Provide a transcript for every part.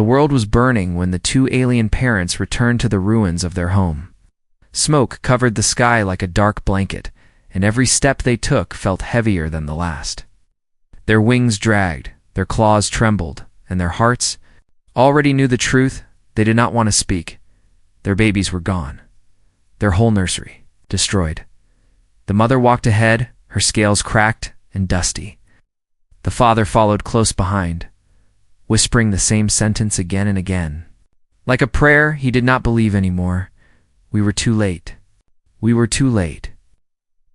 The world was burning when the two alien parents returned to the ruins of their home. Smoke covered the sky like a dark blanket, and every step they took felt heavier than the last. Their wings dragged, their claws trembled, and their hearts already knew the truth. They did not want to speak. Their babies were gone. Their whole nursery destroyed. The mother walked ahead, her scales cracked and dusty. The father followed close behind, whispering the same sentence again and again. Like a prayer, he did not believe anymore. We were too late. We were too late.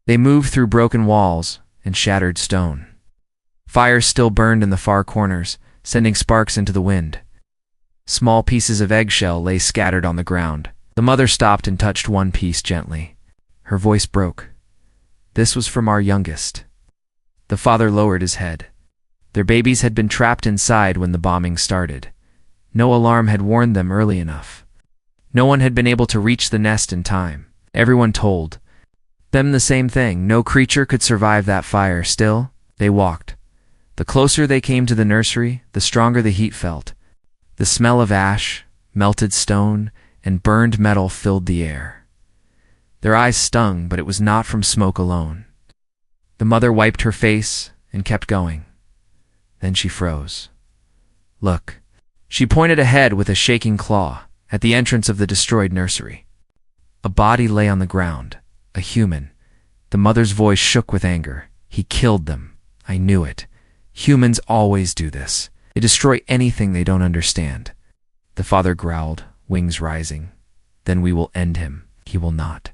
They moved through broken walls and shattered stone. Fires still burned in the far corners, sending sparks into the wind. Small pieces of eggshell lay scattered on the ground. The mother stopped and touched one piece gently. Her voice broke. This was from our youngest. The father lowered his head. Their babies had been trapped inside when the bombing started. No alarm had warned them early enough. No one had been able to reach the nest in time. Everyone told them the same thing. No creature could survive that fire. Still, they walked. The closer they came to the nursery, the stronger the heat felt. The smell of ash, melted stone, and burned metal filled the air. Their eyes stung, but it was not from smoke alone. The mother wiped her face and kept going. Then she froze. Look. She pointed ahead with a shaking claw, at the entrance of the destroyed nursery. A body lay on the ground, a human. The mother's voice shook with anger. He killed them. I knew it. Humans always do this. They destroy anything they don't understand. The father growled, wings rising. Then we will end him. He will not.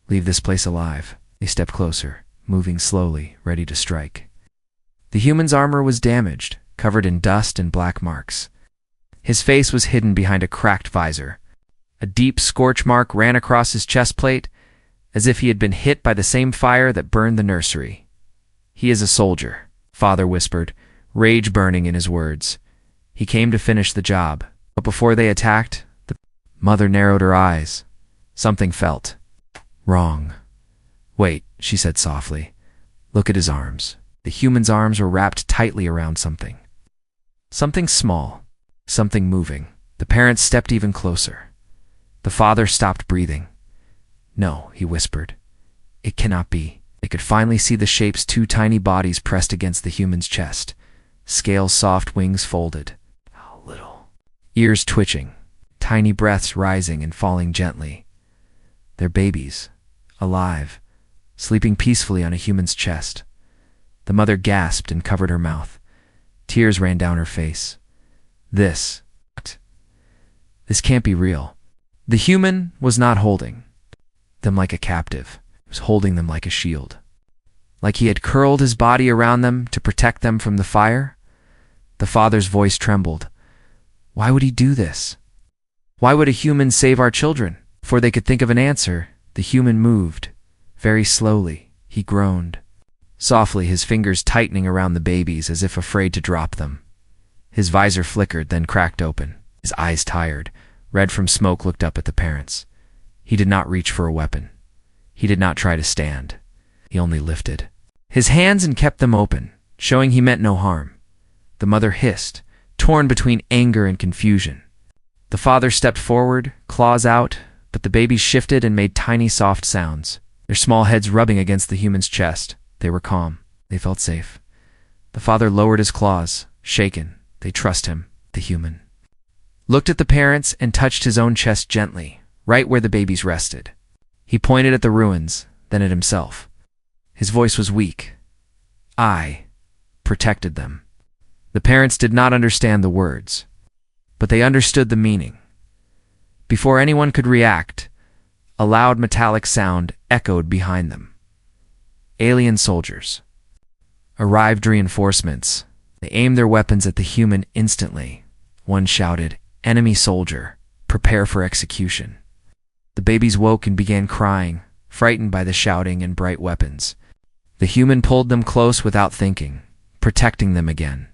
Leave this place alive. They stepped closer, moving slowly, ready to strike. The human's armor was damaged, covered in dust and black marks. His face was hidden behind a cracked visor. A deep scorch mark ran across his chest plate, as if he had been hit by the same fire that burned the nursery. He is a soldier, father whispered, rage burning in his words. He came to finish the job, but before they attacked, the mother narrowed her eyes. Something felt wrong. Wait, she said softly. Look at his arms. The human's arms were wrapped tightly around something. Something small, something moving. The parents stepped even closer. The father stopped breathing. No, he whispered. It cannot be. They could finally see the shape's two tiny bodies pressed against the human's chest. Scales, soft wings folded. How little. Ears twitching. Tiny breaths rising and falling gently. They're babies. Alive. Sleeping peacefully on a human's chest. The mother gasped and covered her mouth. Tears ran down her face. This can't be real. The human was not holding them like a captive. He was holding them like a shield. Like he had curled his body around them to protect them from the fire. The father's voice trembled. Why would he do this? Why would a human save our children? Before they could think of an answer, the human moved. Very slowly, he groaned. Softly, his fingers tightening around the babies as if afraid to drop them. His visor flickered, then cracked open. His eyes tired, red from smoke, looked up at the parents. He did not reach for a weapon. He did not try to stand. He only lifted his hands and kept them open, showing he meant no harm. The mother hissed, torn between anger and confusion. The father stepped forward, claws out, but the babies shifted and made tiny soft sounds, their small heads rubbing against the human's chest. They were calm. They felt safe. The father lowered his claws, shaken. They trust him, the human. Looked at the parents and touched his own chest gently, right where the babies rested. He pointed at the ruins, then at himself. His voice was weak. I protected them. The parents did not understand the words, but they understood the meaning. Before anyone could react, a loud metallic sound echoed behind them. Alien soldiers. Arrived reinforcements. They aimed their weapons at the human instantly. One shouted, "Enemy soldier, prepare for execution." The babies woke and began crying, frightened by the shouting and bright weapons. The human pulled them close without thinking, protecting them again.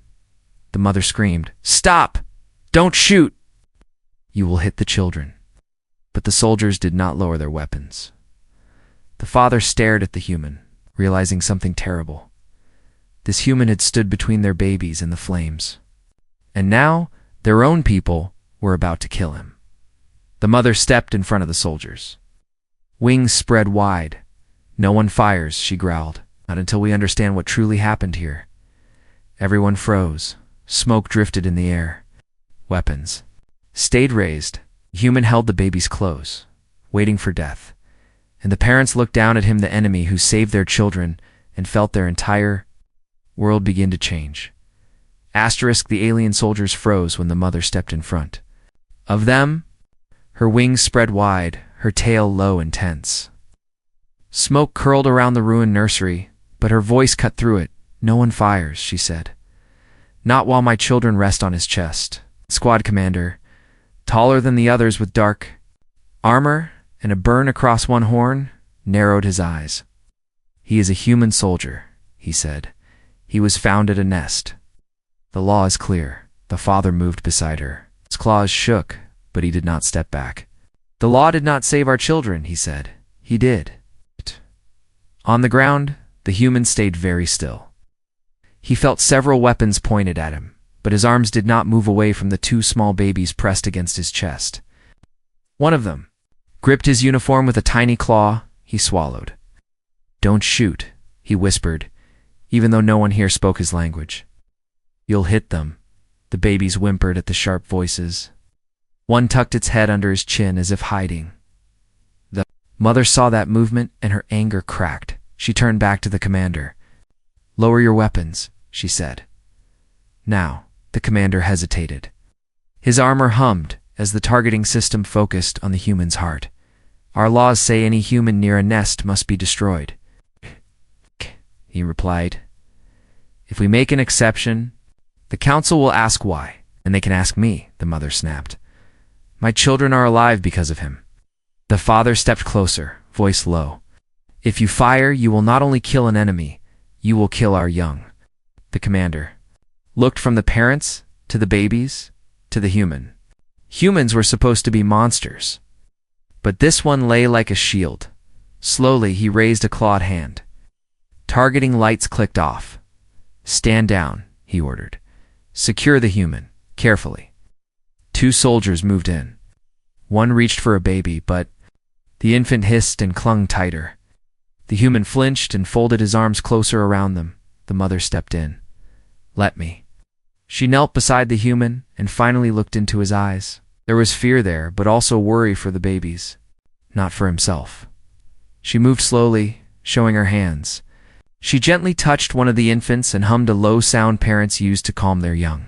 The mother screamed, "Stop! Don't shoot! You will hit the children." But the soldiers did not lower their weapons. The father stared at the human, realizing something terrible. This human had stood between their babies and the flames. And now, Their own people were about to kill him. The mother stepped in front of the soldiers. Wings spread wide. "No one fires," she growled. "Not until we understand what truly happened here." Everyone froze. Smoke drifted in the air. Weapons stayed raised. The human held the babies close, waiting for death. And the parents looked down at him, the enemy who saved their children, and felt their entire world begin to change. The alien soldiers froze when the mother stepped in front of them. Her wings spread wide, her tail low and tense. Smoke curled around the ruined nursery, but her voice cut through it. "No one fires," she said. "Not while my children rest on his chest." Squad commander, taller than the others with dark armor and a burn across one horn, narrowed his eyes. "He is a human soldier," he said. "He was found at a nest. The law is clear." The father moved beside her. His claws shook, but he did not step back. "The law did not save our children," he said. "He did." On the ground, the human stayed very still. He felt several weapons pointed at him, but his arms did not move away from the two small babies pressed against his chest. One of them gripped his uniform with a tiny claw. He swallowed. "Don't shoot," he whispered, even though no one here spoke his language. "You'll hit them," the babies whimpered at the sharp voices. One tucked its head under his chin as if hiding. The mother saw that movement and her anger cracked. She turned back to the commander. "Lower your weapons," she said. Now, the commander hesitated. His armor hummed as the targeting system focused on the human's heart. "Our laws say any human near a nest must be destroyed," he replied. "If we make an exception, the council will ask why, and they can ask me," the mother snapped. "My children are alive because of him." The father stepped closer, voice low. "If you fire, you will not only kill an enemy, you will kill our young." The commander looked from the parents, to the babies, to the human. Humans were supposed to be monsters. But this one lay like a shield. Slowly, he raised a clawed hand. Targeting lights clicked off. "Stand down," he ordered. "Secure the human, carefully." Two soldiers moved in. One reached for a baby, but the infant hissed and clung tighter. The human flinched and folded his arms closer around them. The mother stepped in. "Let me." She knelt beside the human and finally looked into his eyes. There was fear there, but also worry for the babies, not for himself. She moved slowly, showing her hands. She gently touched one of the infants and hummed a low sound parents use to calm their young.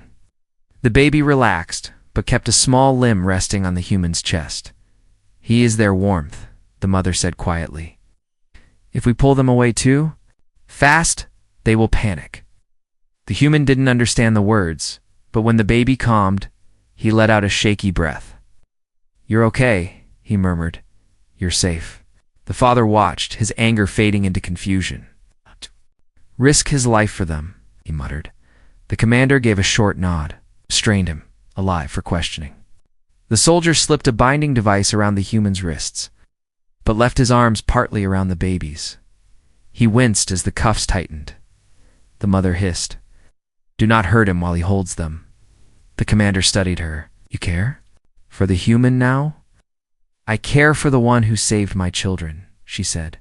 The baby relaxed, but kept a small limb resting on the human's chest. "He is their warmth," the mother said quietly. "If we pull them away too fast, they will panic." The human didn't understand the words, but when the baby calmed, he let out a shaky breath. "You're okay," he murmured. "You're safe." The father watched, his anger fading into confusion. "Risk his life for them," he muttered. The commander gave a short nod, strained him, alive for questioning. The soldier slipped a binding device around the human's wrists, but left his arms partly around the baby's. He winced as the cuffs tightened. The mother hissed, "Do not hurt him while he holds them." The commander studied her. "You care? For the human now?" "I care for the one who saved my children," she said.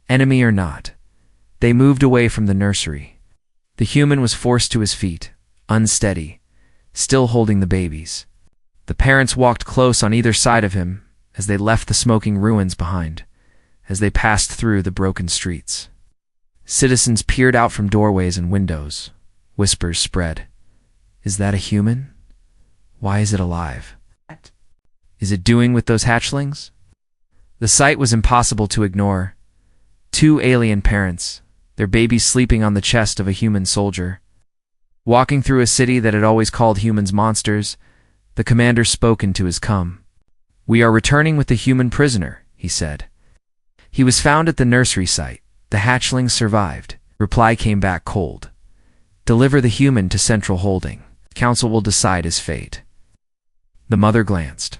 "Enemy or not." They moved away from the nursery. The human was forced to his feet, unsteady, still holding the babies. The parents walked close on either side of him as they left the smoking ruins behind, as they passed through the broken streets. Citizens peered out from doorways and windows. Whispers spread. "Is that a human? Why is it alive? Is it doing with those hatchlings?" The sight was impossible to ignore. Two alien parents, their babies sleeping on the chest of a human soldier. Walking through a city that had always called humans monsters, the commander spoke into his come. "We are returning with the human prisoner," he said. "He was found at the nursery site. The hatchlings survived." Reply came back cold. "Deliver the human to Central Holding. Council will decide his fate." The mother glanced.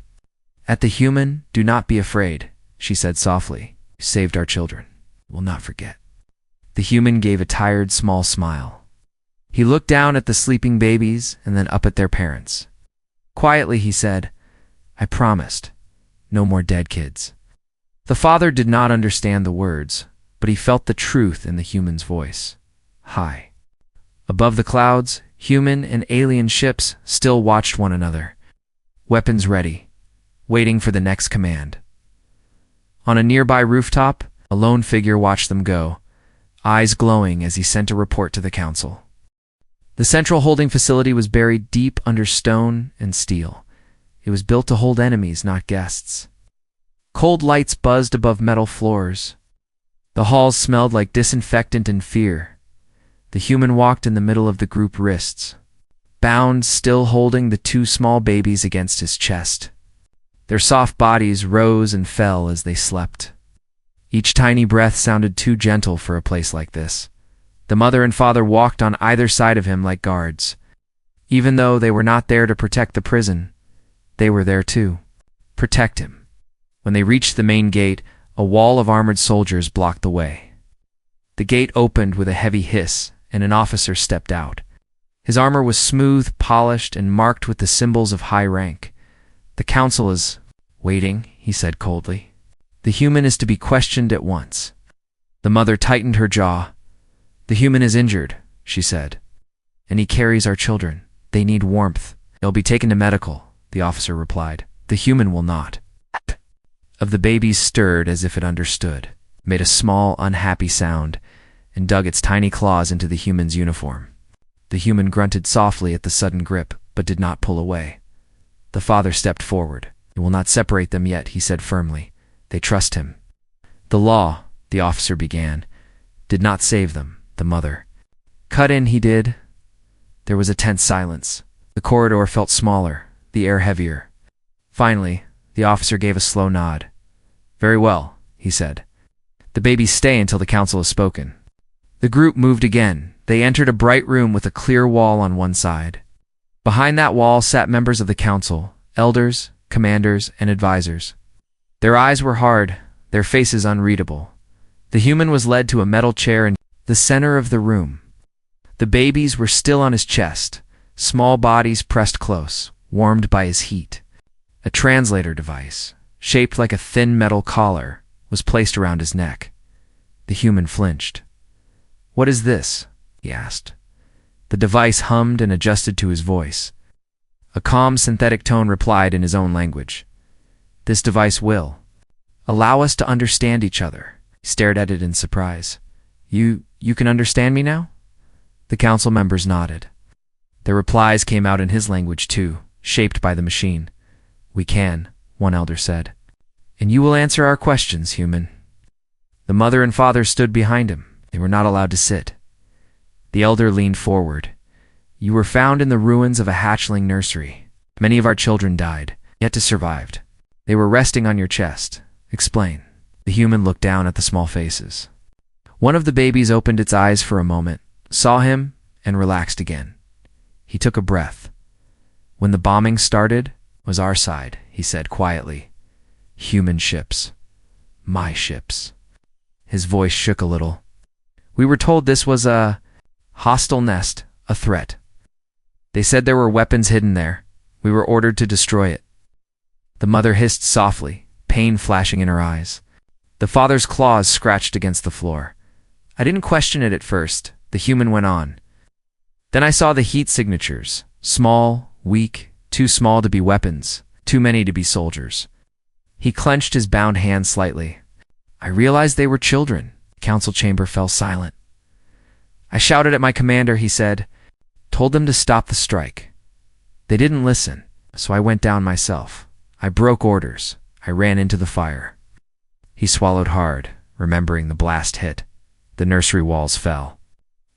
"At the human, do not be afraid," she said softly. "You saved our children. We'll not forget." The human gave a tired, small smile. He looked down at the sleeping babies and then up at their parents. Quietly he said, "I promised. No more dead kids." The father did not understand the words, but he felt the truth in the human's voice. High above the clouds, human and alien ships still watched one another, weapons ready, waiting for the next command. On a nearby rooftop, a lone figure watched them go, eyes glowing as he sent a report to the council. The central holding facility was buried deep under stone and steel. It was built to hold enemies, not guests. Cold lights buzzed above metal floors. The halls smelled like disinfectant and fear. The human walked in the middle of the group wrists, bound, still holding the two small babies against his chest. Their soft bodies rose and fell as they slept. Each tiny breath sounded too gentle for a place like this. The mother and father walked on either side of him like guards. Even though they were not there to protect the prison, they were there to protect him. When they reached the main gate, a wall of armored soldiers blocked the way. The gate opened with a heavy hiss, and an officer stepped out. His armor was smooth, polished, and marked with the symbols of high rank. "The council is waiting," he said coldly. "The human is to be questioned at once." The mother tightened her jaw. "The human is injured," she said, "and he carries our children. They need warmth. They'll be taken to medical," the officer replied. "The human will not." Of the babies stirred as if it understood, made a small, unhappy sound, and dug its tiny claws into the human's uniform. The human grunted softly at the sudden grip, but did not pull away. The father stepped forward. "He will not separate them yet," he said firmly. "They trust him." "The law," the officer began, "did not save them," the mother cut in. "He did." There was a tense silence. The corridor felt smaller, the air heavier. Finally, the officer gave a slow nod. "Very well," he said. "The babies stay until the council has spoken." The group moved again. They entered a bright room with a clear wall on one side. Behind that wall sat members of the council, elders, commanders, and advisors. Their eyes were hard, their faces unreadable. The human was led to a metal chair in the center of the room. The babies were still on his chest, small bodies pressed close, warmed by his heat. A translator device, shaped like a thin metal collar, was placed around his neck. The human flinched. "What is this?" he asked. The device hummed and adjusted to his voice. A calm, synthetic tone replied in his own language. "This device will allow us to understand each other." He stared at it in surprise. You can understand me now?" The council members nodded. Their replies came out in his language too, shaped by the machine. "We can," one elder said. "And you will answer our questions, human." The mother and father stood behind him. They were not allowed to sit. The elder leaned forward. "You were found in the ruins of a hatchling nursery. Many of our children died, yet to survived. They were resting on your chest. Explain." The human looked down at the small faces. One of the babies opened its eyes for a moment, saw him, and relaxed again. He took a breath. "When the bombing started, was our side," he said quietly. "Human ships. My ships." His voice shook a little. "We were told this was a hostile nest, a threat. They said there were weapons hidden there. We were ordered to destroy it." The mother hissed softly, pain flashing in her eyes. The father's claws scratched against the floor. "I didn't question it at first," the human went on. "Then I saw the heat signatures. Small, weak, too small to be weapons, too many to be soldiers." He clenched his bound hand slightly. "I realized they were children." The council chamber fell silent. "I shouted at my commander," he said. "Told them to stop the strike. They didn't listen, so I went down myself. I broke orders. I ran into the fire." He swallowed hard, remembering the blast hit. The nursery walls fell.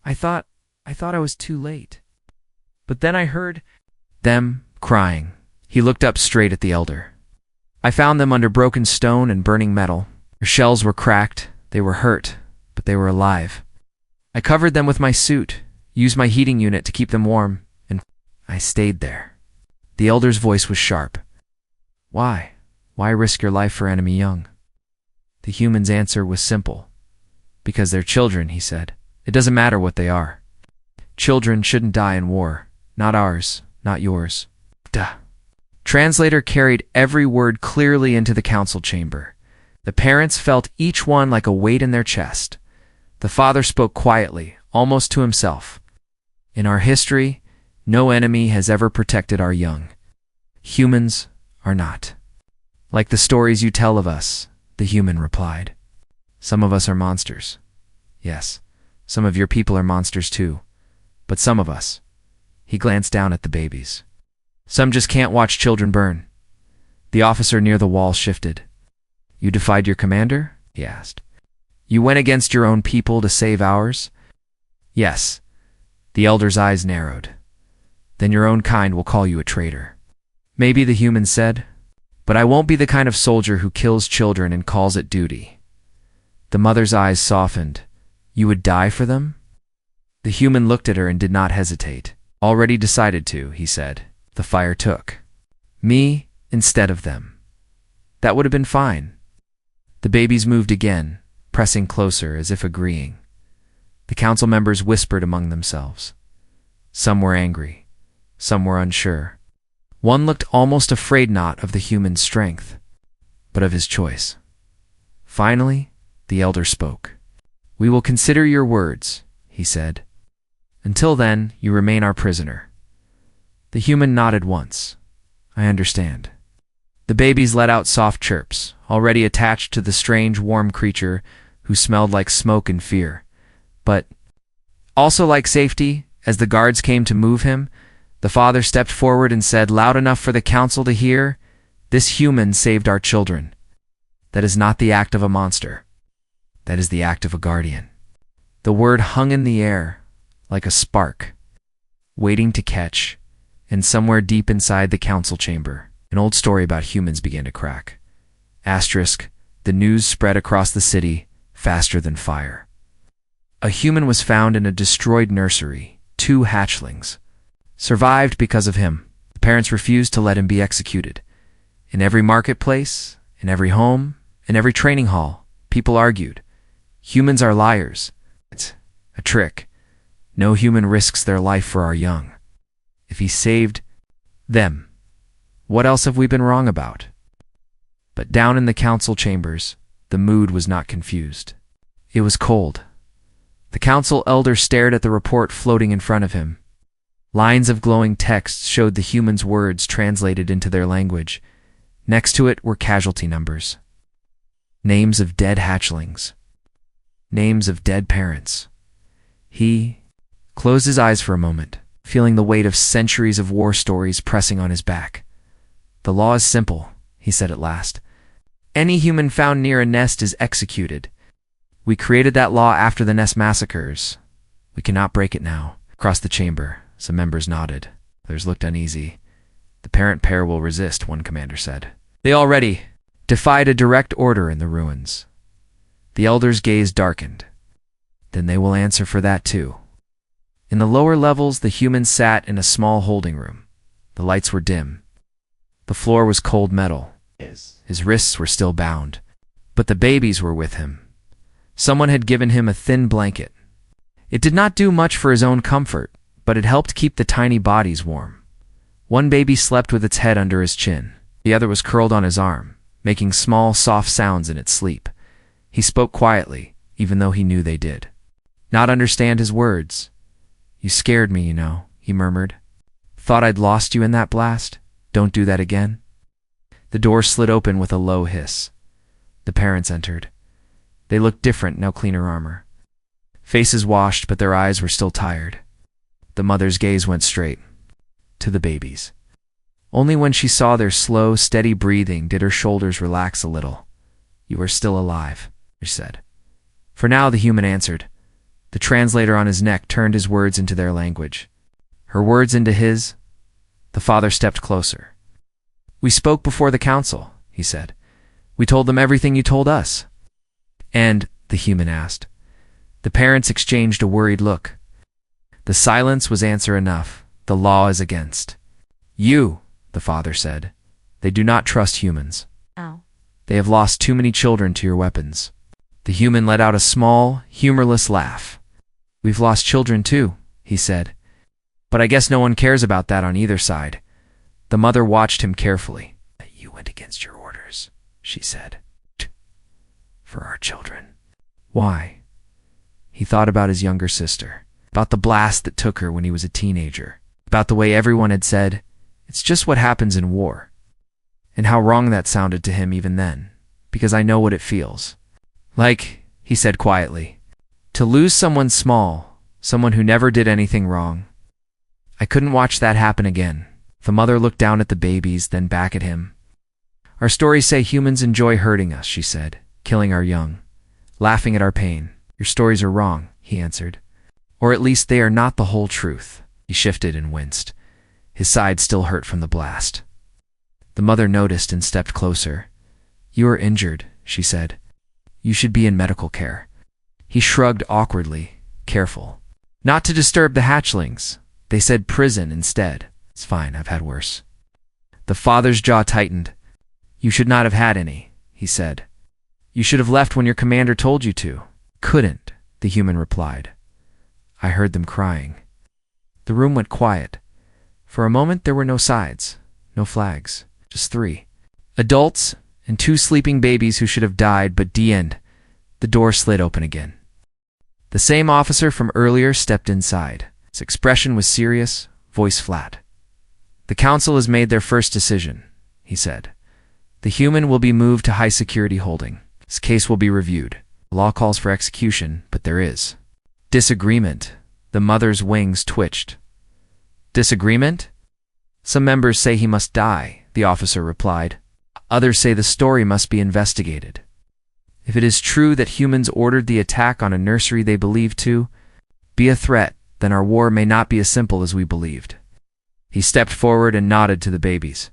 I thought I was too late. But then I heard them crying." He looked up straight at the elder. "I found them under broken stone and burning metal. Their shells were cracked. They were hurt, but they were alive. I covered them with my suit, used my heating unit to keep them warm, and I stayed there." The elder's voice was sharp. "Why? Why risk your life for enemy young?" The human's answer was simple. "Because they're children," he said. "It doesn't matter what they are. Children shouldn't die in war. Not ours, not yours." Duh. Translator carried every word clearly into the council chamber. The parents felt each one like a weight in their chest. The father spoke quietly, almost to himself. In our history, no enemy has ever protected our young. Humans are not. Like the stories you tell of us, the human replied. Some of us are monsters. Yes, some of your people are monsters too. But some of us. He glanced down at the babies. Some just can't watch children burn. The officer near the wall shifted. You defied your commander? He asked. You went against your own people to save ours? Yes. The elder's eyes narrowed. Then your own kind will call you a traitor. Maybe, the human said, but I won't be the kind of soldier who kills children and calls it duty. The mother's eyes softened. You would die for them? The human looked at her and did not hesitate. Already decided to, he said. The fire took. Me instead of them. That would have been fine. The babies moved again, pressing closer as if agreeing. The council members whispered among themselves. Some were angry. Some were unsure. One looked almost afraid, not of the human's strength, but of his choice. Finally, the elder spoke. We will consider your words, he said. Until then, you remain our prisoner. The human nodded once. I understand. The babies let out soft chirps, already attached to the strange, warm creature who smelled like smoke and fear. But also like safety. As the guards came to move him, the father stepped forward and said, loud enough for the council to hear, this human saved our children. That is not the act of a monster. That is the act of a guardian. The word hung in the air, like a spark, waiting to catch, and somewhere deep inside the council chamber, an old story about humans began to crack. Asterisk, the news spread across the city faster than fire. A human was found in a destroyed nursery. 2 hatchlings survived because of him. The parents refused to let him be executed. In every marketplace, in every home, in every training hall, people argued. Humans are liars. It's a trick. No human risks their life for our young. If he saved them, what else have we been wrong about? But down in the council chambers, the mood was not confused. It was cold. The council elder stared at the report floating in front of him. Lines of glowing text showed the humans' words translated into their language. Next to it were casualty numbers. Names of dead hatchlings. Names of dead parents. He closed his eyes for a moment, feeling the weight of centuries of war stories pressing on his back. The law is simple, he said at last. Any human found near a nest is executed. We created that law after the nest massacres. We cannot break it now. Across the chamber, some members nodded. Others looked uneasy. The parent pair will resist, one commander said. They already defied a direct order in the ruins. The elder's gaze darkened. Then they will answer for that too. In the lower levels, the humans sat in a small holding room. The lights were dim. The floor was cold metal. His wrists were still bound. But the babies were with him. Someone had given him a thin blanket. It did not do much for his own comfort, but it helped keep the tiny bodies warm. One baby slept with its head under his chin. The other was curled on his arm, making small, soft sounds in its sleep. He spoke quietly, even though he knew they did not understand his words. You scared me, you know, he murmured. Thought I'd lost you in that blast? Don't do that again. The door slid open with a low hiss. The parents entered. They looked different, now cleaner armor. Faces washed, but their eyes were still tired. The mother's gaze went straight to the babies. Only when she saw their slow, steady breathing did her shoulders relax a little. You are still alive, she said. For now, the human answered. The translator on his neck turned his words into their language. Her words into his. The father stepped closer. We spoke before the council, he said. We told them everything you told us. And, the human asked. The parents exchanged a worried look. The silence was answer enough. The law is against you, the father said. They do not trust humans. Ow. They have lost too many children to your weapons. The human let out a small, humorless laugh. We've lost children too, he said. But I guess no one cares about that on either side. The mother watched him carefully. "You went against your orders," she said. "For our children." "Why?" He thought about his younger sister, about the blast that took her when he was a teenager, about the way everyone had said, "It's just what happens in war." And how wrong that sounded to him even then, because I know what it feels. Like, he said quietly, to lose someone small, someone who never did anything wrong. I couldn't watch that happen again. The mother looked down at the babies, then back at him. "Our stories say humans enjoy hurting us," she said, "killing our young, laughing at our pain. Your stories are wrong," he answered. "Or at least they are not the whole truth." He shifted and winced. His side still hurt from the blast. The mother noticed and stepped closer. "You are injured," she said. "You should be in medical care." He shrugged awkwardly, careful. "Not to disturb the hatchlings. They said prison instead." "It's fine, I've had worse." The father's jaw tightened. "You should not have had any," he said. "You should have left when your commander told you to." "Couldn't," the human replied. "I heard them crying." The room went quiet. For a moment there were no sides, no flags, just three. Adults and two sleeping babies who should have died, but the door slid open again. The same officer from earlier stepped inside. His expression was serious, voice flat. "The council has made their first decision," he said. "The human will be moved to high security holding. His case will be reviewed. The law calls for execution, but there is disagreement." The mother's wings twitched. "Disagreement?" "Some members say he must die," the officer replied. "Others say the story must be investigated. If it is true that humans ordered the attack on a nursery they believe to be a threat, then our war may not be as simple as we believed." He stepped forward and nodded to the babies.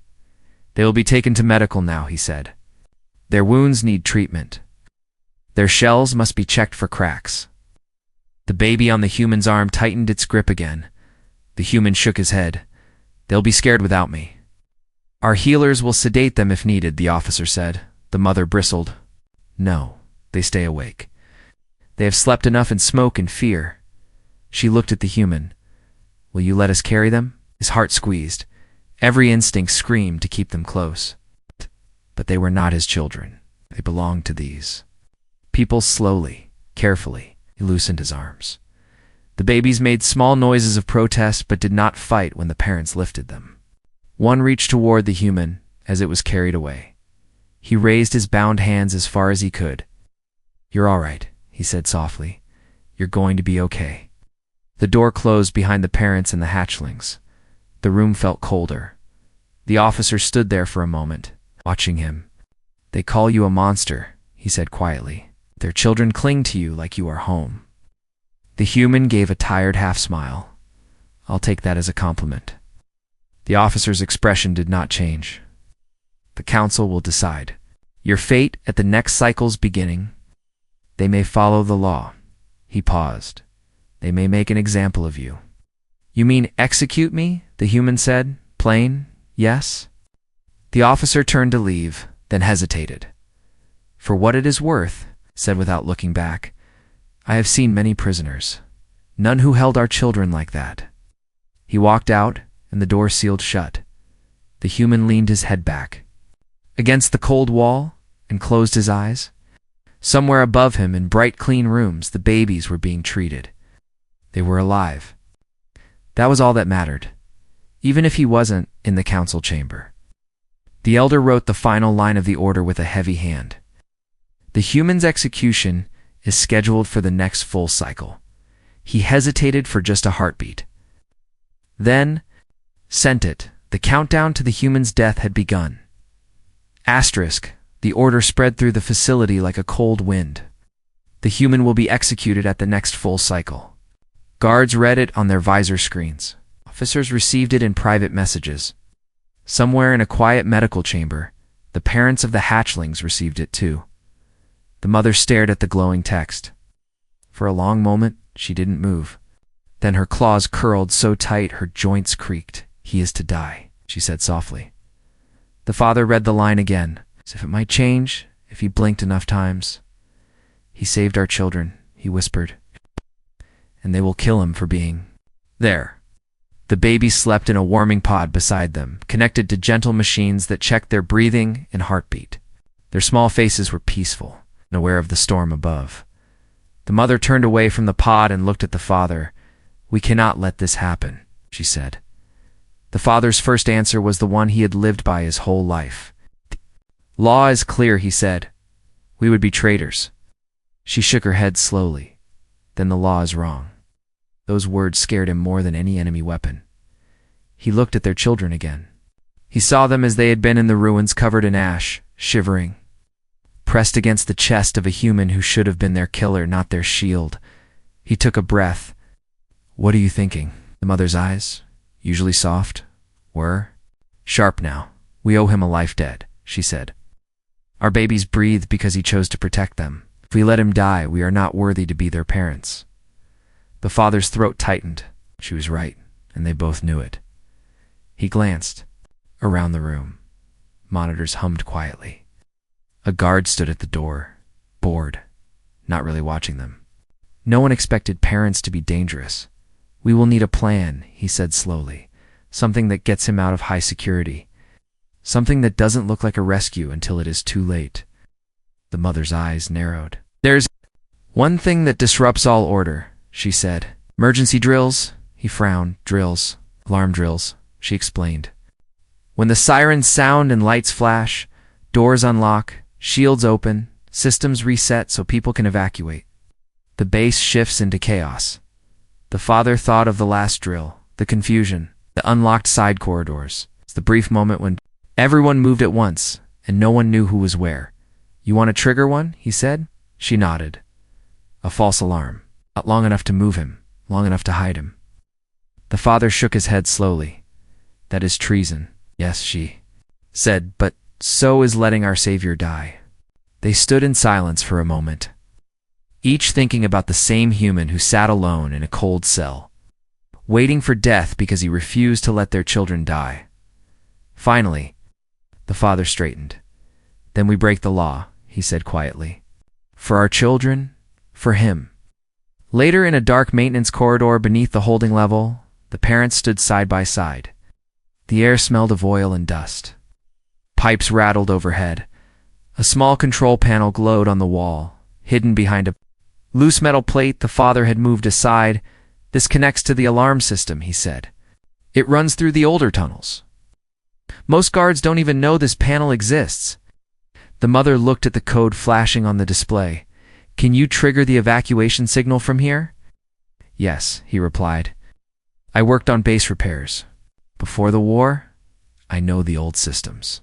"They will be taken to medical now," he said. "Their wounds need treatment. Their shells must be checked for cracks." The baby on the human's arm tightened its grip again. The human shook his head. "They'll be scared without me." "Our healers will sedate them if needed," the officer said. The mother bristled. "No, they stay awake. They have slept enough in smoke and fear." She looked at the human. "Will you let us carry them?" His heart squeezed. Every instinct screamed to keep them close. But they were not his children. They belonged to these people. Slowly, carefully, he loosened his arms. The babies made small noises of protest but did not fight when the parents lifted them. One reached toward the human as it was carried away. He raised his bound hands as far as he could. "You're all right," he said softly. "You're going to be okay." The door closed behind the parents and the hatchlings. The room felt colder. The officer stood there for a moment, watching him. "They call you a monster," he said quietly. "Their children cling to you like you are home." The human gave a tired half-smile. "I'll take that as a compliment." The officer's expression did not change. "The council will decide. Your fate at the next cycle's beginning. They may follow the law." He paused. "They may make an example of you." "You mean execute me?" the human said. "Plain, yes?" The officer turned to leave, then hesitated. "For what it is worth," said without looking back, "I have seen many prisoners. None who held our children like that." He walked out, and the door sealed shut. The human leaned his head back against the cold wall and closed his eyes. Somewhere above him, in bright, clean rooms, the babies were being treated. They were alive. That was all that mattered, even if he wasn't in the council chamber. The elder wrote the final line of the order with a heavy hand. "The human's execution is scheduled for the next full cycle." He hesitated for just a heartbeat. Then, sent it. The countdown to the human's death had begun. Asterisk, the order spread through the facility like a cold wind. "The human will be executed at the next full cycle." Guards read it on their visor screens. Officers received it in private messages. Somewhere in a quiet medical chamber, the parents of the hatchlings received it too. The mother stared at the glowing text. For a long moment, she didn't move. Then her claws curled so tight her joints creaked. "He is to die," she said softly. The father read the line again, as if it might change if he blinked enough times. "He saved our children," he whispered. "And they will kill him for being there." The babies slept in a warming pod beside them, connected to gentle machines that checked their breathing and heartbeat. Their small faces were peaceful, unaware of the storm above. The mother turned away from the pod and looked at the father. "We cannot let this happen," she said. The father's first answer was the one he had lived by his whole life. "Law is clear," he said. "We would be traitors." She shook her head slowly. "Then the law is wrong." Those words scared him more than any enemy weapon. He looked at their children again. He saw them as they had been in the ruins, covered in ash, shivering, pressed against the chest of a human who should have been their killer, not their shield. He took a breath. "What are you thinking?" The mother's eyes, usually soft, were sharp now. "We owe him a life debt," she said. "Our babies breathed because he chose to protect them. If we let him die, we are not worthy to be their parents." The father's throat tightened. She was right, and they both knew it. He glanced around the room. Monitors hummed quietly. A guard stood at the door, bored, not really watching them. No one expected parents to be dangerous. "We will need a plan," he said slowly. "Something that gets him out of high security. Something that doesn't look like a rescue until it is too late." The mother's eyes narrowed. "There's one thing that disrupts all order," she said. "Emergency drills." He frowned. "Drills. Alarm drills," she explained. "When the sirens sound and lights flash, doors unlock, shields open, systems reset so people can evacuate. The base shifts into chaos." The father thought of the last drill, the confusion, the unlocked side corridors. It's the brief moment when everyone moved at once and no one knew who was where. "You want to trigger one?" he said. She nodded. "A false alarm. Not long enough to move him, long enough to hide him." The father shook his head slowly. "That is treason." "Yes," she said, "but so is letting our Savior die." They stood in silence for a moment, each thinking about the same human who sat alone in a cold cell, waiting for death because he refused to let their children die. Finally, the father straightened. "Then we break the law," he said quietly. "For our children, for him." Later, in a dark maintenance corridor beneath the holding level, the parents stood side by side. The air smelled of oil and dust. Pipes rattled overhead. A small control panel glowed on the wall, hidden behind a loose metal plate the father had moved aside. "This connects to the alarm system," he said. "It runs through the older tunnels. Most guards don't even know this panel exists." The mother looked at the code flashing on the display. "Can you trigger the evacuation signal from here?" "Yes," he replied. "I worked on base repairs. Before the war, I know the old systems."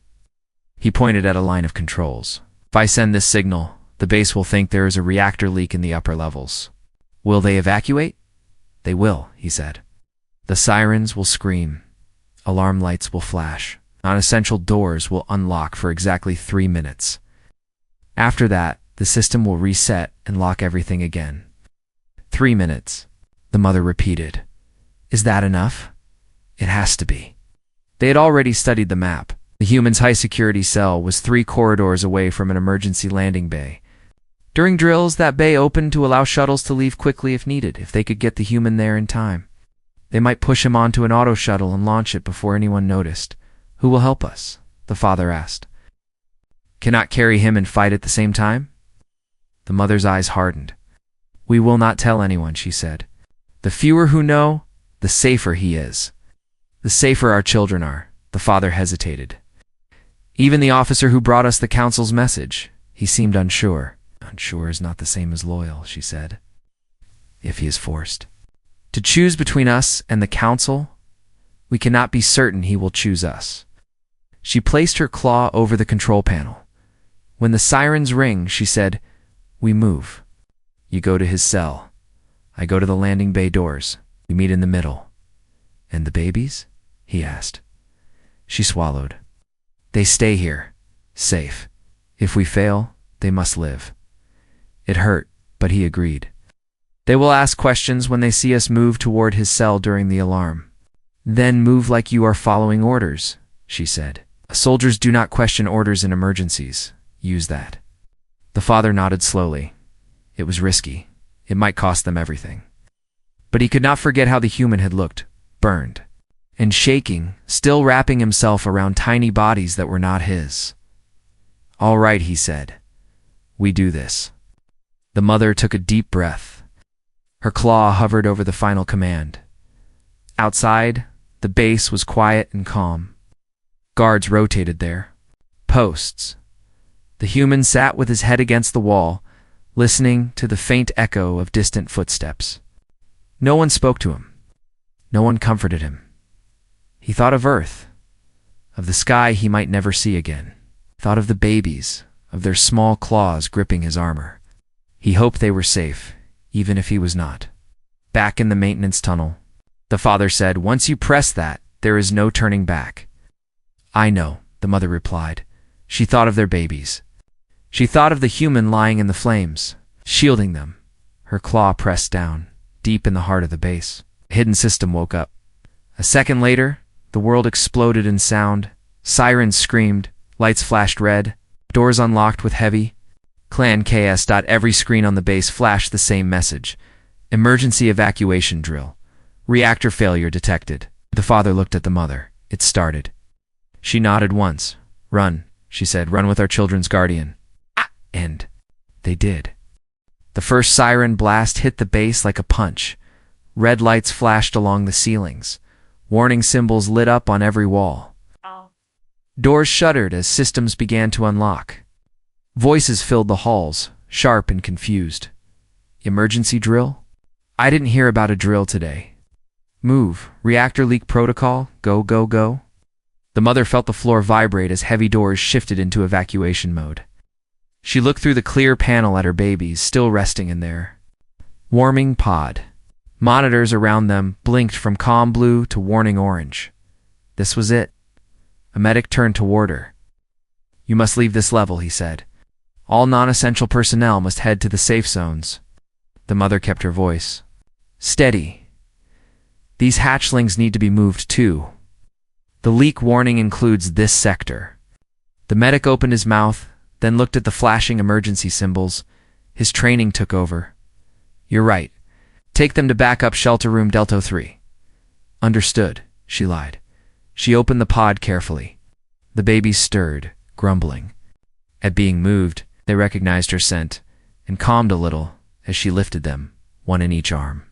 He pointed at a line of controls. "If I send this signal, the base will think there is a reactor leak in the upper levels. Will they evacuate?" "They will," he said. "The sirens will scream. Alarm lights will flash. Non-essential doors will unlock for exactly 3 minutes. After that, the system will reset and lock everything again." 3 minutes, the mother repeated. "Is that enough?" "It has to be." They had already studied the map. The human's high-security cell was 3 corridors away from an emergency landing bay. During drills, that bay opened to allow shuttles to leave quickly if needed, if they could get the human there in time. They might push him onto an auto shuttle and launch it before anyone noticed. "Who will help us?" the father asked. "Cannot carry him and fight at the same time?" The mother's eyes hardened. "We will not tell anyone," she said. "The fewer who know, the safer he is. The safer our children are." The father hesitated. "Even the officer who brought us the council's message." He seemed unsure. "Unsure is not the same as loyal," she said. "If he is forced to choose between us and the council, we cannot be certain he will choose us." She placed her claw over the control panel. "When the sirens ring," she said, "we move. You go to his cell. I go to the landing bay doors. We meet in the middle." "And the babies?" he asked. She swallowed. "They stay here, safe. If we fail, they must live." It hurt, but he agreed. "They will ask questions when they see us move toward his cell during the alarm. Then move like you are following orders," she said. "Soldiers do not question orders in emergencies. Use that." The father nodded slowly. It was risky. It might cost them everything. But he could not forget how the human had looked, burned, and shaking, still wrapping himself around tiny bodies that were not his. "All right," he said. "We do this." The mother took a deep breath. Her claw hovered over the final command. Outside, the base was quiet and calm. Guards rotated there. Posts. The human sat with his head against the wall, listening to the faint echo of distant footsteps. No one spoke to him. No one comforted him. He thought of Earth, of the sky he might never see again. Thought of the babies, of their small claws gripping his armor. He hoped they were safe, even if he was not. Back in the maintenance tunnel, the father said, "Once you press that, there is no turning back." "I know," the mother replied. She thought of their babies. She thought of the human lying in the flames, shielding them, her claw pressed down, deep in the heart of the base. The hidden system woke up. A second later, the world exploded in sound. Sirens screamed, lights flashed red, doors unlocked with heavy Clan KS. Every screen on the base flashed the same message. Emergency evacuation drill. Reactor failure detected. The father looked at the mother. It started. She nodded once. "Run," she said. "Run with our children's guardian." And they did. The first siren blast hit the base like a punch. Red lights flashed along the ceilings. Warning symbols lit up on every wall. Doors shuddered as systems began to unlock. Voices filled the halls, sharp and confused. "Emergency drill? I didn't hear about a drill today." "Move. Reactor leak protocol. Go, go, go." The mother felt the floor vibrate as heavy doors shifted into evacuation mode. She looked through the clear panel at her babies, still resting in their warming pod. Monitors around them blinked from calm blue to warning orange. This was it. A medic turned toward her. "You must leave this level," he said. "All non-essential personnel must head to the safe zones." The mother kept her voice steady. "These hatchlings need to be moved too. The leak warning includes this sector." The medic opened his mouth, then looked at the flashing emergency symbols. His training took over. "You're right. Take them to backup shelter room Delta 3. "Understood," she lied. She opened the pod carefully. The babies stirred, grumbling. At being moved, they recognized her scent and calmed a little as she lifted them, one in each arm.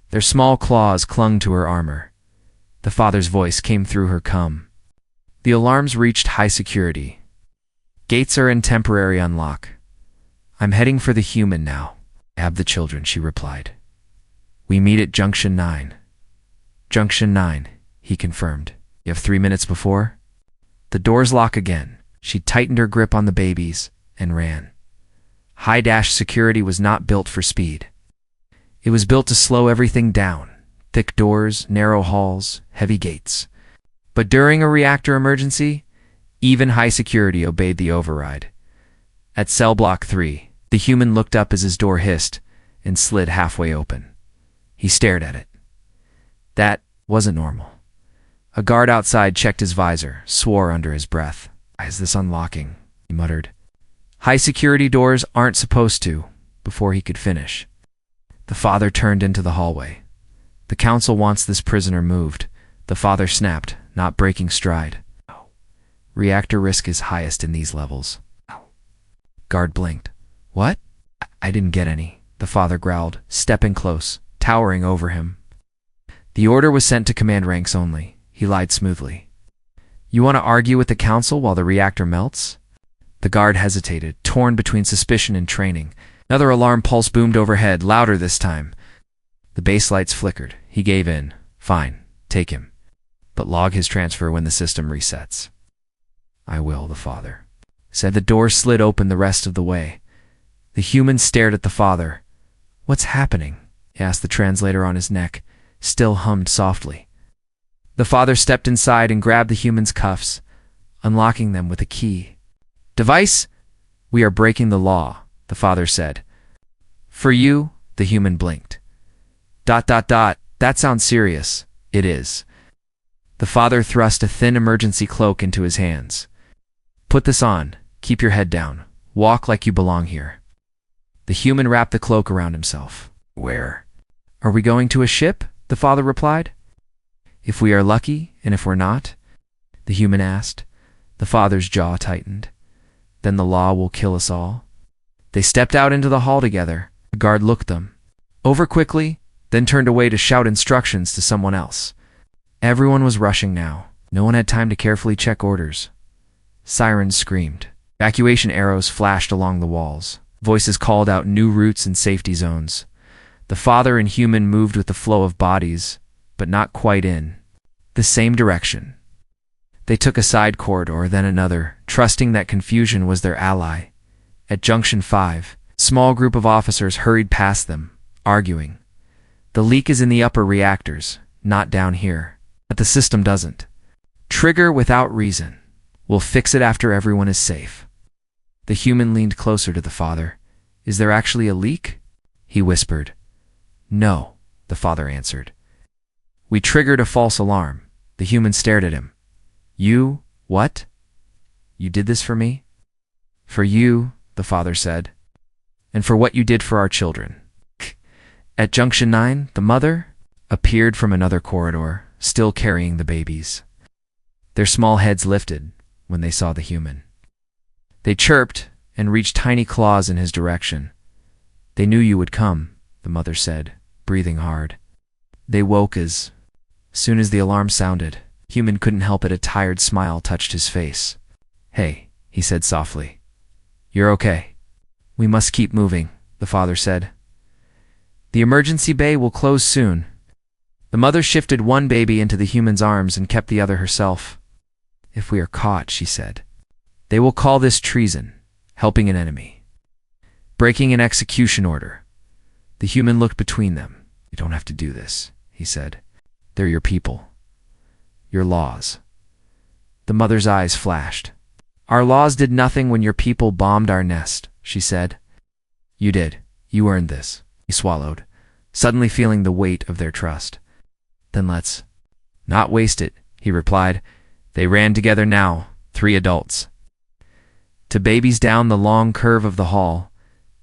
Their small claws clung to her armor. The father's voice came through her "Come." The alarms reached high security. "Gates are in temporary unlock. I'm heading for the human now." "I have the children," she replied. "We meet at Junction 9. "Junction 9, he confirmed. "You have 3 minutes before?" The doors lock again. She tightened her grip on the babies and ran. High-dash security was not built for speed. It was built to slow everything down. Thick doors, narrow halls, heavy gates. But during a reactor emergency, even high security obeyed the override. At cell block 3, the human looked up as his door hissed and slid halfway open. He stared at it. That wasn't normal. A guard outside checked his visor, swore under his breath. "Why is this unlocking?" he muttered. "High security doors aren't supposed to," before he could finish. The father turned into the hallway. "The council wants this prisoner moved," the father snapped, not breaking stride. "Reactor risk is highest in these levels." Guard blinked. "What?" I didn't get any," the father growled, stepping close, towering over him. "The order was sent to command ranks only," he lied smoothly. "You want to argue with the council while the reactor melts?" The guard hesitated, torn between suspicion and training. Another alarm pulse boomed overhead, louder this time. The base lights flickered. He gave in. "Fine, take him. But log his transfer when the system resets." "I will," the father said. The door slid open the rest of the way. The human stared at the father. "What's happening?" he asked. The translator on his neck still hummed softly. The father stepped inside and grabbed the human's cuffs, unlocking them with a key. "Device? We are breaking the law," the father said. "For you?" the human blinked. ... That sounds serious." "It is." The father thrust a thin emergency cloak into his hands. "Put this on. Keep your head down. Walk like you belong here." The human wrapped the cloak around himself. "Where?" "Are we going to a ship?" the father replied. If we are lucky, and if we're not? The human asked. The father's jaw tightened. Then the law will kill us all. They stepped out into the hall together. The guard looked them over quickly, then turned away to shout instructions to someone else. Everyone was rushing now. No one had time to carefully check orders. Sirens screamed. Evacuation arrows flashed along the walls. Voices called out new routes and safety zones. The father and human moved with the flow of bodies, but not quite in the same direction. They took a side corridor, then another, trusting that confusion was their ally. At Junction 5, a small group of officers hurried past them, arguing. The leak is in the upper reactors, not down here. But the system doesn't trigger without reason. We'll fix it after everyone is safe. The human leaned closer to the father. Is there actually a leak? He whispered. No, the father answered. We triggered a false alarm. The human stared at him. You, what? You did this for me? For you, the father said. And for what you did for our children. At Junction 9, the mother appeared from another corridor, still carrying the babies. Their small heads lifted when they saw the human. They chirped and reached tiny claws in his direction. They knew you would come, the mother said, breathing hard. They woke as soon as the alarm sounded. Human couldn't help it. A tired smile touched his face. Hey, he said softly. You're okay. We must keep moving, the father said. The emergency bay will close soon. The mother shifted one baby into the human's arms and kept the other herself. If we are caught, she said, they will call this treason, helping an enemy, breaking an execution order. The human looked between them. You don't have to do this, he said. They're your people. Your laws. The mother's eyes flashed. Our laws did nothing when your people bombed our nest, she said. You did. You earned this. He swallowed, suddenly feeling the weight of their trust. Then let's not waste it, he replied. They ran together now, 3 adults. To babies down the long curve of the hall,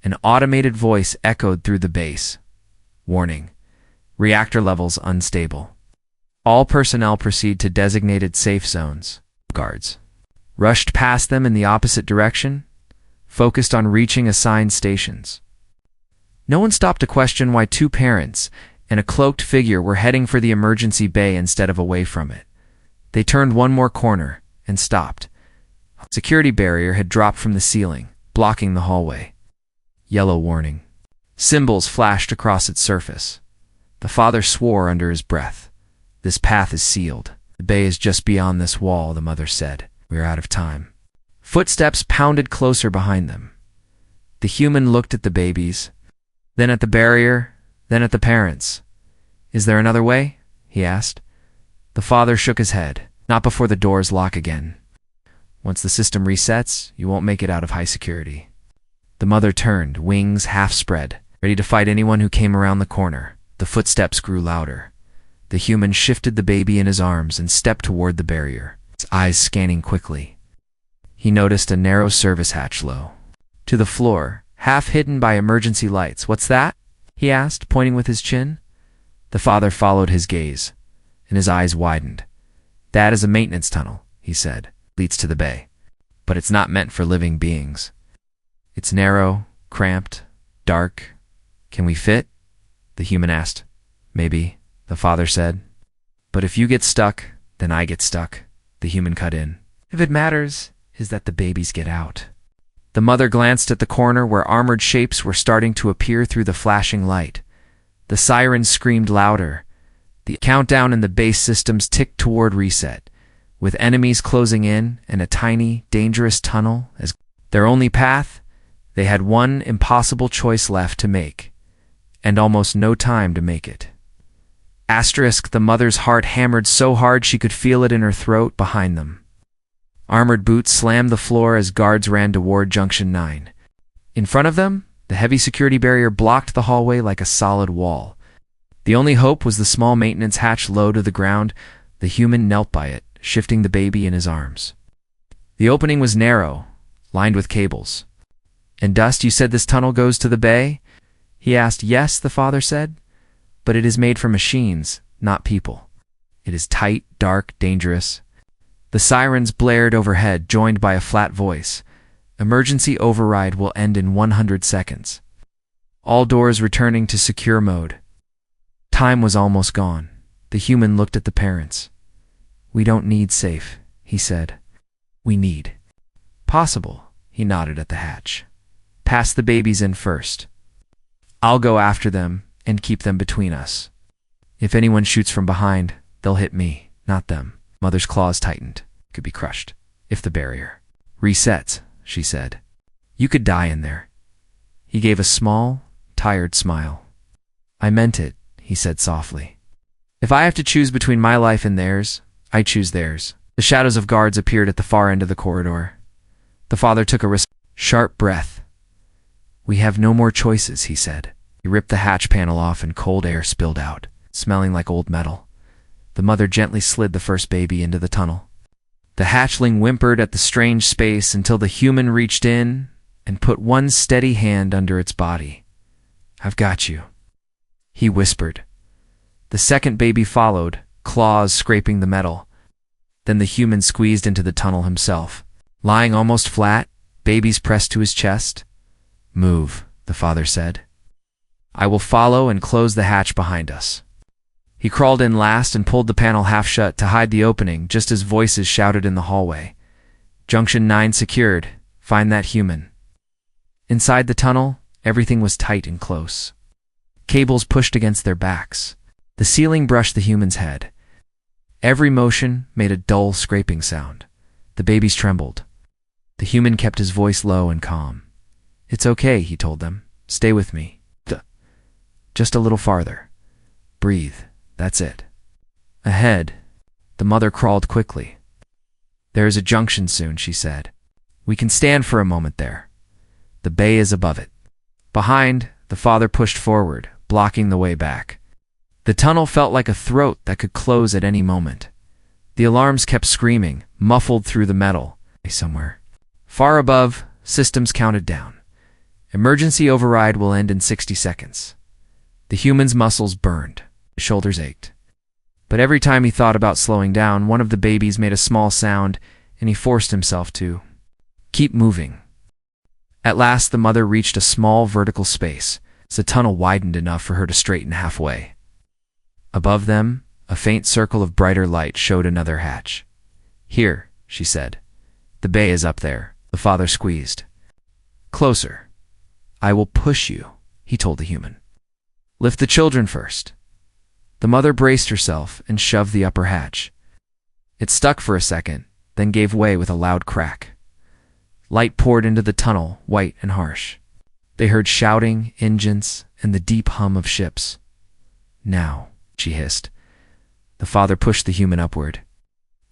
an automated voice echoed through the base. Warning. Reactor levels unstable. All personnel proceed to designated safe zones. Guards rushed past them in the opposite direction, focused on reaching assigned stations. No one stopped to question why 2 parents and a cloaked figure were heading for the emergency bay instead of away from it. They turned one more corner and stopped. A security barrier had dropped from the ceiling, blocking the hallway. Yellow warning. Symbols flashed across its surface. The father swore under his breath. This path is sealed. The bay is just beyond this wall, the mother said. We are out of time. Footsteps pounded closer behind them. The human looked at the babies, then at the barrier, then at the parents. Is there another way? He asked. The father shook his head. Not before the doors lock again. Once the system resets, you won't make it out of high security. The mother turned, wings half spread, ready to fight anyone who came around the corner. The footsteps grew louder. The human shifted the baby in his arms and stepped toward the barrier, his eyes scanning quickly. He noticed a narrow service hatch low to the floor, half hidden by emergency lights. What's that? He asked, pointing with his chin. The father followed his gaze, and his eyes widened. That is a maintenance tunnel, he said. Leads to the bay. But it's not meant for living beings. It's narrow, cramped, dark. Can we fit? The human asked. Maybe, the father said. But if you get stuck, then I get stuck, the human cut in. If it matters, is that the babies get out. The mother glanced at the corner where armored shapes were starting to appear through the flashing light. The sirens screamed louder. The countdown in the base systems ticked toward reset, with enemies closing in and a tiny, dangerous tunnel as their only path. They had one impossible choice left to make, and almost no time to make it. Asterisk, the mother's heart hammered so hard she could feel it in her throat behind them. Armored boots slammed the floor as guards ran toward Junction 9. In front of them, the heavy security barrier blocked the hallway like a solid wall. The only hope was the small maintenance hatch low to the ground. The human knelt by it, shifting the baby in his arms. The opening was narrow, lined with cables. And Dust, you said this tunnel goes to the bay? He asked. Yes, the father said, but it is made for machines, not people. It is tight, dark, dangerous. The sirens blared overhead, joined by a flat voice. Emergency override will end in 100 seconds. All doors returning to secure mode. Time was almost gone. The human looked at the parents. We don't need safe, he said. We need possible. He nodded at the hatch. Pass the babies in first. I'll go after them and keep them between us. If anyone shoots from behind, they'll hit me, not them. Mother's claws tightened. Could be crushed. If the barrier resets, she said. You could die in there. He gave a small, tired smile. I meant it, he said softly. If I have to choose between my life and theirs, I choose theirs. The shadows of guards appeared at the far end of the corridor. The father took a sharp breath. We have no more choices, he said. He ripped the hatch panel off and cold air spilled out, smelling like old metal. The mother gently slid the first baby into the tunnel. The hatchling whimpered at the strange space until the human reached in and put one steady hand under its body. I've got you, he whispered. The second baby followed, claws scraping the metal. Then the human squeezed into the tunnel himself. Lying almost flat, babies pressed to his chest. Move, the father said. I will follow and close the hatch behind us. He crawled in last and pulled the panel half shut to hide the opening just as voices shouted in the hallway. Junction 9 secured. Find that human. Inside the tunnel, everything was tight and close. Cables pushed against their backs. The ceiling brushed the human's head. Every motion made a dull scraping sound. The babies trembled. The human kept his voice low and calm. It's okay, he told them. Stay with me. Just a little farther. Breathe. That's it. Ahead, the mother crawled quickly. There is a junction soon, she said. We can stand for a moment there. The bay is above it. Behind, the father pushed forward, blocking the way back. The tunnel felt like a throat that could close at any moment. The alarms kept screaming, muffled through the metal. Somewhere far above, systems counted down. Emergency override will end in 60 seconds. The human's muscles burned. His shoulders ached. But every time he thought about slowing down, one of the babies made a small sound, and he forced himself to keep moving. At last, the mother reached a small vertical space. The tunnel widened enough for her to straighten halfway. Above them, a faint circle of brighter light showed another hatch. Here, she said. The bay is up there. The father squeezed. Closer. I will push you, he told the human. Lift the children first. The mother braced herself and shoved the upper hatch. It stuck for a second, then gave way with a loud crack. Light poured into the tunnel, white and harsh. They heard shouting, engines, and the deep hum of ships. Now, she hissed. The father pushed the human upward.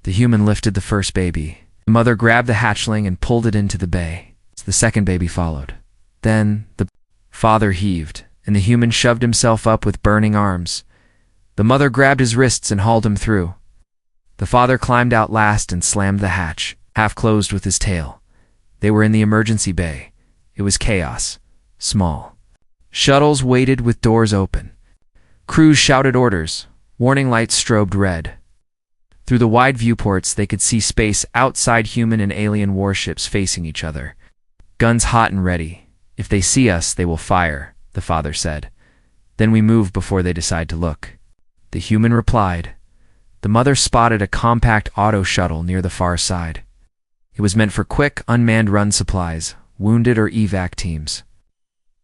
The human lifted the first baby. The mother grabbed the hatchling and pulled it into the bay. The second baby followed. Then the father heaved, and the human shoved himself up with burning arms. The mother grabbed his wrists and hauled him through. The father climbed out last and slammed the hatch, half closed with his tail. They were in the emergency bay. It was chaos. Small. Shuttles waited with doors open. Crews shouted orders. Warning lights strobed red. Through the wide viewports, they could see space outside human and alien warships facing each other. Guns hot and ready. If they see us, they will fire, the father said. Then we move before they decide to look. The human replied. The mother spotted a compact auto shuttle near the far side. It was meant for quick, unmanned run supplies, wounded or evac teams.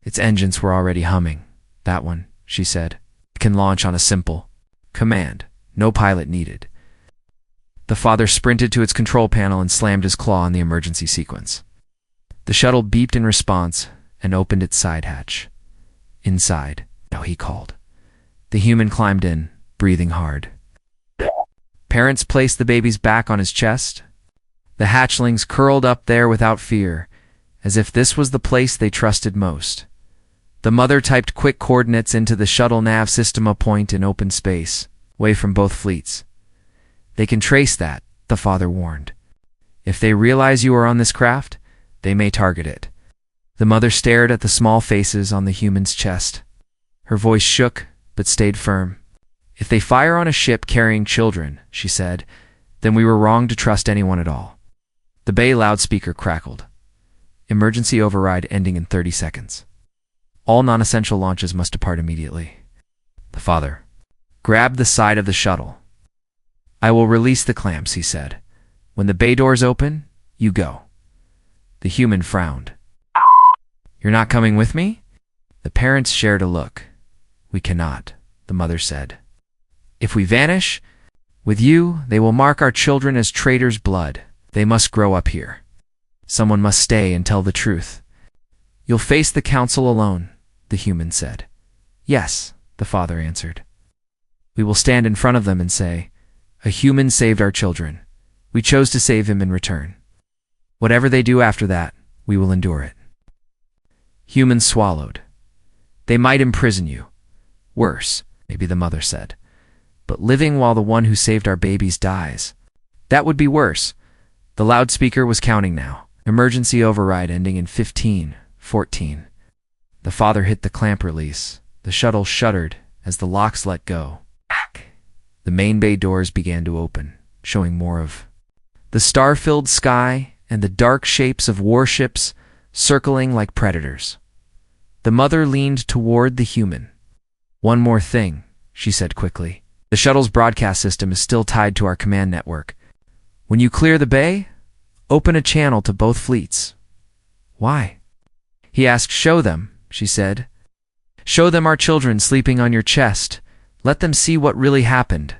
Its engines were already humming. That one, she said, can launch on a simple command. No pilot needed. The father sprinted to its control panel and slammed his claw on the emergency sequence. The shuttle beeped in response and opened its side hatch. Inside, now he called. The human climbed in, breathing hard. Parents placed the baby's back on his chest. The hatchlings curled up there without fear, as if this was the place they trusted most. The mother typed quick coordinates into the shuttle nav system, a point in open space, away from both fleets. They can trace that, the father warned. If they realize you are on this craft, they may target it. The mother stared at the small faces on the human's chest. Her voice shook, but stayed firm. If they fire on a ship carrying children, she said, then we were wrong to trust anyone at all. The bay loudspeaker crackled. Emergency override ending in 30 seconds. All non-essential launches must depart immediately. The father grabbed the side of the shuttle. I will release the clamps, he said. When the bay doors open, you go. The human frowned. You're not coming with me? The parents shared a look. We cannot, the mother said. If we vanish, with you, they will mark our children as traitors' blood. They must grow up here. Someone must stay and tell the truth. You'll face the council alone, the human said. Yes, the father answered. We will stand in front of them and say, a human saved our children. We chose to save him in return. Whatever they do after that, we will endure it. Humans swallowed. They might imprison you. Worse, maybe the mother said. But living while the one who saved our babies dies. That would be worse. The loudspeaker was counting now. Emergency override ending in 15, 14. The father hit the clamp release. The shuttle shuddered as the locks let go. The main bay doors began to open, showing more of the star-filled sky and the dark shapes of warships circling like predators. The mother leaned toward the human. One more thing, she said quickly. The shuttle's broadcast system is still tied to our command network. When you clear the bay, open a channel to both fleets. Why? He asked. Show them, she said. Show them our children sleeping on your chest. Let them see what really happened.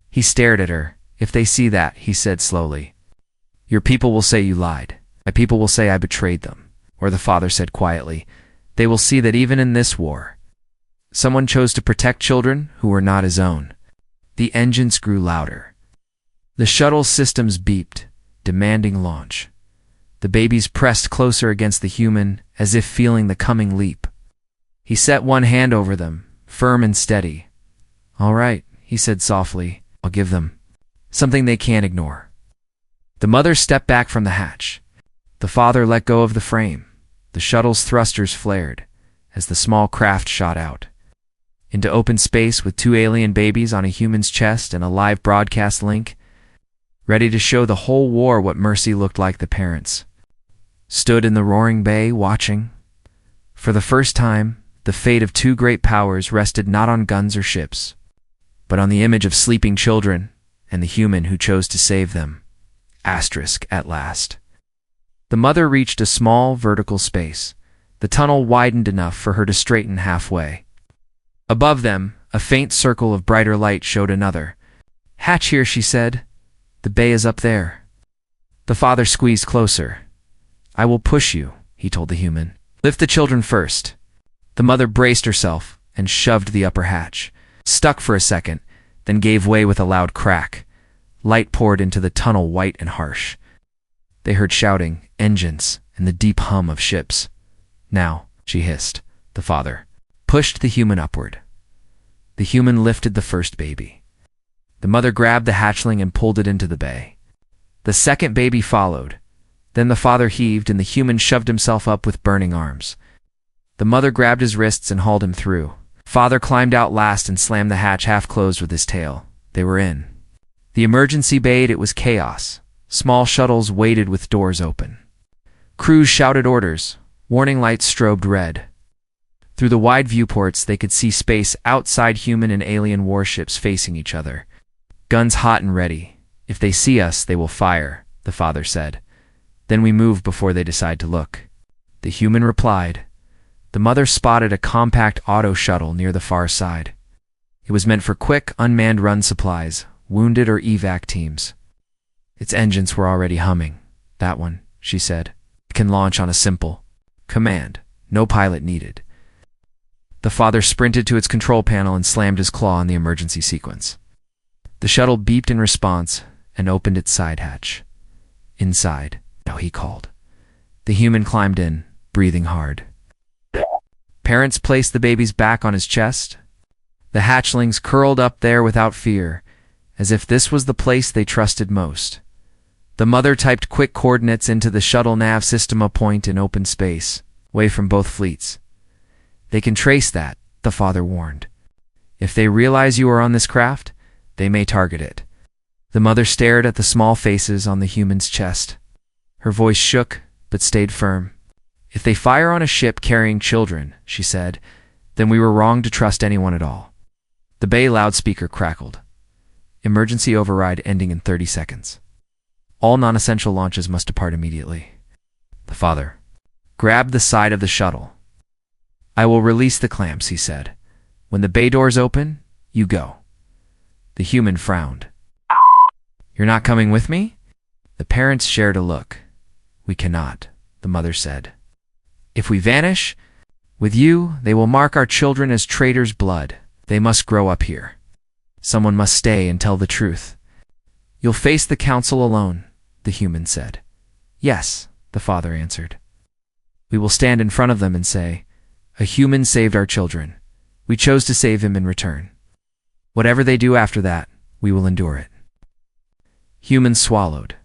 He stared at her. If they see that, he said slowly, your people will say you lied. My people will say I betrayed them. Or the father said quietly, they will see that even in this war, someone chose to protect children who were not his own. The engines grew louder. The shuttle systems beeped, demanding launch. The babies pressed closer against the human, as if feeling the coming leap. He set one hand over them, firm and steady. All right, he said softly, I'll give them something they can't ignore. The mother stepped back from the hatch. The father let go of the frame. The shuttle's thrusters flared as the small craft shot out into open space with two alien babies on a human's chest and a live broadcast link, ready to show the whole war what mercy looked like. The parents stood in the roaring bay watching. For the first time, the fate of two great powers rested not on guns or ships, but on the image of sleeping children and the human who chose to save them. At last. The mother reached a small vertical space. The tunnel widened enough for her to straighten halfway. Above them, a faint circle of brighter light showed another. Hatch here, she said. The bay is up there. The father squeezed closer. I will push you, he told the human. Lift the children first. The mother braced herself and shoved the upper hatch. Stuck for a second, then gave way with a loud crack. Light poured into the tunnel, white and harsh. They heard shouting, engines, and the deep hum of ships. Now, she hissed. The father pushed the human upward. The human lifted the first baby. The mother grabbed the hatchling and pulled it into the bay. The second baby followed. Then the father heaved and the human shoved himself up with burning arms. The mother grabbed his wrists and hauled him through. Father climbed out last and slammed the hatch half closed with his tail. They were in. The emergency bayed. It was chaos. Small shuttles waited with doors open. Crews shouted orders. Warning lights strobed red. Through the wide viewports, they could see space outside. Human and alien warships facing each other. Guns hot and ready. If they see us, they will fire, the father said. Then we move before they decide to look. The human replied. The mother spotted a compact auto shuttle near the far side. It was meant for quick, unmanned run supplies, wounded or evac teams. Its engines were already humming. That one, she said, can launch on a simple command. No pilot needed. The father sprinted to its control panel and slammed his claw on the emergency sequence. The shuttle beeped in response and opened its side hatch. Inside, now he called. The human climbed in, breathing hard. Parents placed the baby's back on his chest. The hatchlings curled up there without fear, as if this was the place they trusted most. The mother typed quick coordinates into the shuttle nav system, a point in open space, away from both fleets. They can trace that, the father warned. If they realize you are on this craft, they may target it. The mother stared at the small faces on the human's chest. Her voice shook, but stayed firm. If they fire on a ship carrying children, she said, then we were wrong to trust anyone at all. The bay loudspeaker crackled. Emergency override ending in 30 seconds. All non-essential launches must depart immediately. The father grabbed the side of the shuttle. I will release the clamps, he said. When the bay doors open, you go. The human frowned. You're not coming with me? The parents shared a look. We cannot, the mother said. If we vanish, with you, they will mark our children as traitors' blood. They must grow up here. Someone must stay and tell the truth. You'll face the council alone, the human said. Yes, the father answered. We will stand in front of them and say, a human saved our children. We chose to save him in return. Whatever they do after that, we will endure it. Humans swallowed.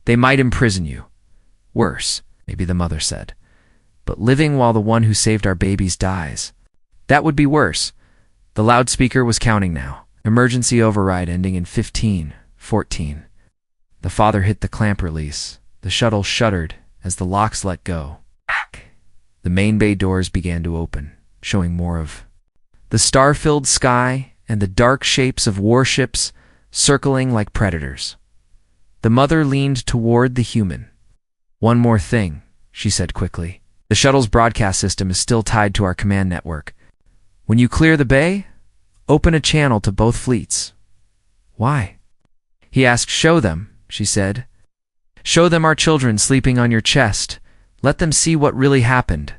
They might imprison you. Worse, maybe the mother said. But living while the one who saved our babies dies. That would be worse. The loudspeaker was counting now. Emergency override ending in 15, 14. The father hit the clamp release. The shuttle shuddered as the locks let go. The main bay doors began to open, showing more of the star-filled sky and the dark shapes of warships circling like predators. The mother leaned toward the human. One more thing, she said quickly. The shuttle's broadcast system is still tied to our command network. When you clear the bay, open a channel to both fleets. Why? He asked. Show them, she said. Show them our children sleeping on your chest. Let them see what really happened.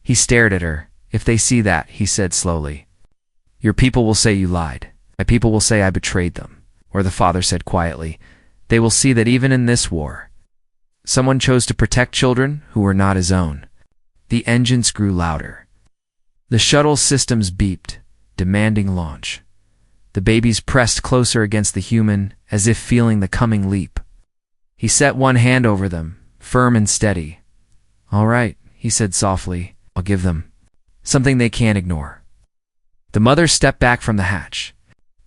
He stared at her. If they see that, he said slowly, your people will say you lied. My people will say I betrayed them. Or the father said quietly, they will see that even in this war, someone chose to protect children who were not his own. The engines grew louder. The shuttle systems beeped, demanding launch. The babies pressed closer against the human, as if feeling the coming leap. He set one hand over them, firm and steady. All right, he said softly, I'll give them something they can't ignore. The mother stepped back from the hatch.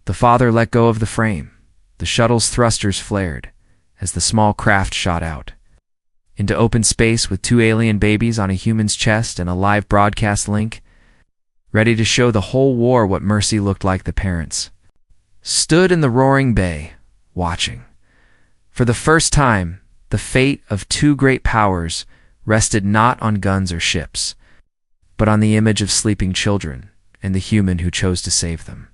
The father let go of the frame. The shuttle's thrusters flared as the small craft shot out into open space with two alien babies on a human's chest and a live broadcast link, ready to show the whole war what mercy looked like. The parents stood in the roaring bay, watching. For the first time, the fate of two great powers rested not on guns or ships, but on the image of sleeping children and the human who chose to save them.